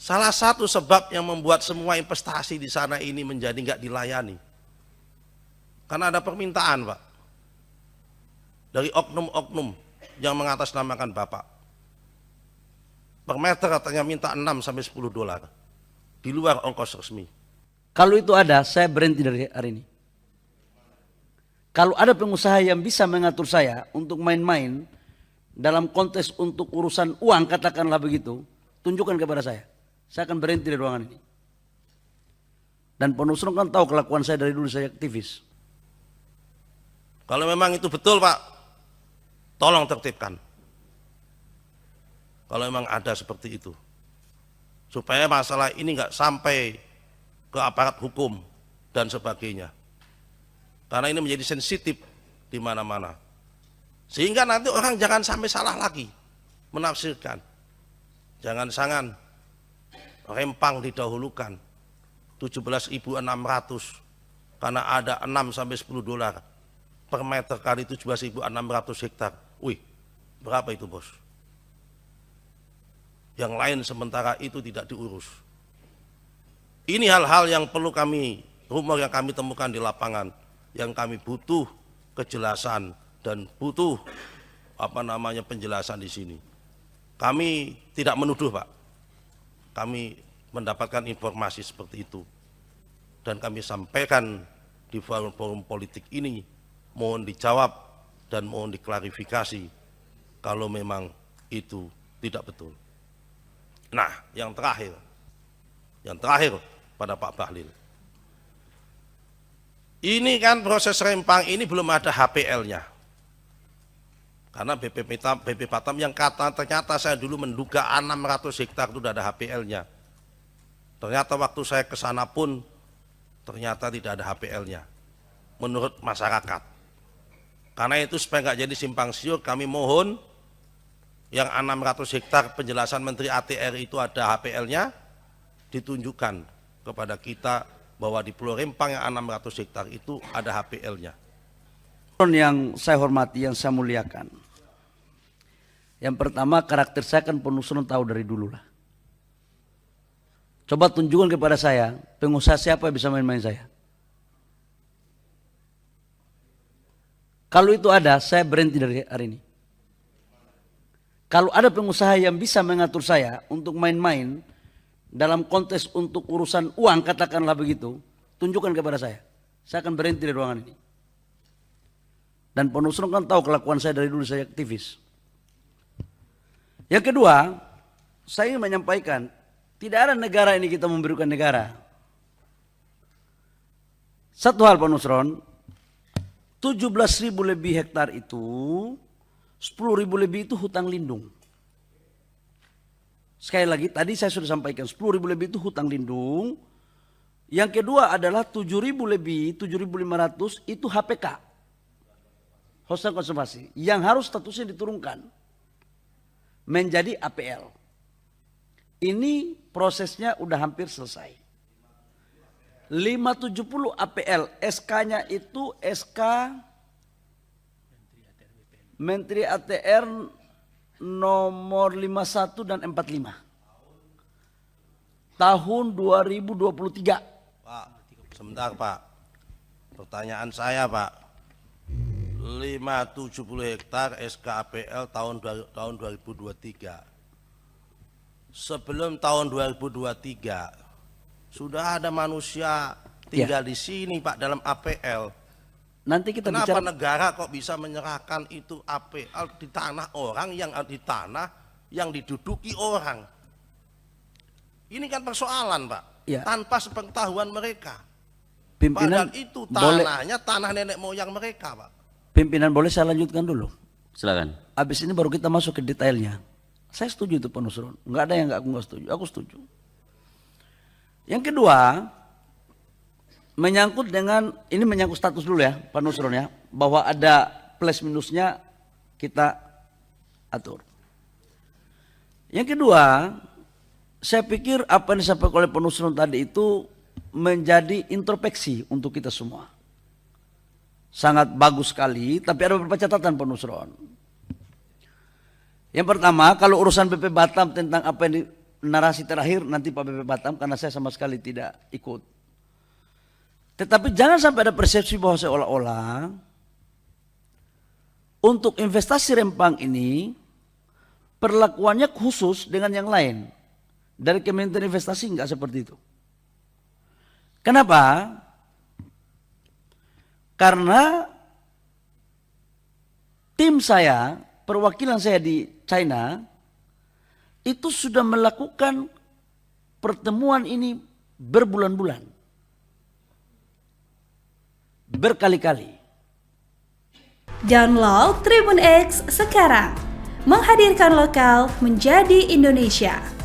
Salah satu sebab yang membuat semua investasi di sana ini menjadi nggak dilayani. Karena ada permintaan, Pak. Dari oknum-oknum yang mengatasnamakan Bapak. Per meter katanya minta 6 sampai 10 dolar. Di luar ongkos resmi. Kalau itu ada, saya berhenti dari hari ini. Kalau ada pengusaha yang bisa mengatur saya untuk main-main dalam konteks untuk urusan uang, katakanlah begitu, tunjukkan kepada saya. Saya akan berhenti dari ruangan ini. Dan Pak Nusron kan tahu kelakuan saya dari dulu, saya aktivis. Kalau memang itu betul, Pak, tolong tertibkan. Kalau memang ada seperti itu. Supaya masalah ini nggak sampai ke aparat hukum dan sebagainya. Karena ini menjadi sensitif di mana-mana. Sehingga nanti orang jangan sampai salah lagi menafsirkan. Jangan-jangan Rempang didahulukan 17.600 karena ada 6 sampai 10 dolar per meter kali 17.600 hektar. Wih, berapa itu, Bos? Yang lain sementara itu tidak diurus. Ini hal-hal yang perlu rumor yang kami temukan di lapangan, yang kami butuh kejelasan dan butuh penjelasan di sini. Kami tidak menuduh, Pak. Kami mendapatkan informasi seperti itu dan kami sampaikan di forum-forum politik ini, mohon dijawab dan mohon diklarifikasi kalau memang itu tidak betul. Nah, yang terakhir pada Pak Bahlil, ini kan proses Rempang ini belum ada HPL-nya. Karena BP Batam yang ternyata saya dulu menduga 600 hektar itu sudah ada HPL-nya. Ternyata waktu saya ke sana pun ternyata tidak ada HPL-nya. Menurut masyarakat. Karena itu supaya nggak jadi simpang siur, kami mohon yang 600 hektar penjelasan Menteri ATR itu ada HPL-nya, ditunjukkan kepada kita bahwa di Pulau Rempang yang 600 hektar itu ada HPL-nya. Yang saya hormati, yang saya muliakan. Yang pertama, karakter saya kan Pak Nusron tahu dari dulu lah. Coba tunjukkan kepada saya, pengusaha siapa yang bisa main-main saya. Kalau itu ada, saya berhenti dari hari ini. Kalau ada pengusaha yang bisa mengatur saya untuk main-main dalam konteks untuk urusan uang, katakanlah begitu, tunjukkan kepada saya. Saya akan berhenti dari ruangan ini. Dan Pak Nusron kan tahu kelakuan saya dari dulu, saya aktivis. Yang kedua, saya ingin menyampaikan, tidak ada negara ini kita memberikan negara. Satu hal Pak Nusron, 17.000 lebih hektar itu, 10.000 lebih itu hutang lindung. Sekali lagi, tadi saya sudah sampaikan, 10.000 lebih itu hutang lindung. Yang kedua adalah 7.000 lebih, 7.500 itu HPK. Hutan konservasi, yang harus statusnya diturunkan menjadi APL. Ini prosesnya udah hampir selesai. 570 APL, SK-nya itu SK Menteri ATR nomor 51 dan 45 tahun 2023. Pak, sebentar Pak, pertanyaan saya Pak, 570 hektar SKAPL tahun 2023. Sebelum tahun 2023 sudah ada manusia tinggal di sini Pak dalam APL. Nanti kita Kenapa bicara, negara kok bisa menyerahkan itu APL di tanah orang yang di tanah yang diduduki orang? Ini kan persoalan Pak, ya, tanpa sepengetahuan mereka. pimpinan Padahal itu boleh, tanahnya tanah nenek moyang mereka Pak. pimpinan boleh saya lanjutkan dulu. Silakan. Habis ini baru kita masuk ke detailnya. Saya setuju itu Pak Nusron, nggak ada yang aku nggak setuju, aku setuju. Yang kedua, menyangkut dengan, ini menyangkut status dulu ya Pak Nusron ya, bahwa ada plus minusnya kita atur. Yang kedua, saya pikir apa yang disampaikan oleh Pak Nusron tadi itu menjadi introspeksi untuk kita semua. Sangat bagus sekali, tapi ada beberapa catatan Pak Nusron. Yang pertama, kalau urusan BP Batam tentang apa yang narasi terakhir nanti Pak BP Batam karena saya sama sekali tidak ikut. Tetapi jangan sampai ada persepsi bahwa seolah-olah untuk investasi Rempang ini perlakuannya khusus dengan yang lain. Dari Kementerian Investasi enggak seperti itu. Kenapa? Karena tim saya, perwakilan saya di China itu sudah melakukan pertemuan ini berbulan-bulan, berkali-kali. Download Tribun X sekarang, menghadirkan lokal menjadi Indonesia.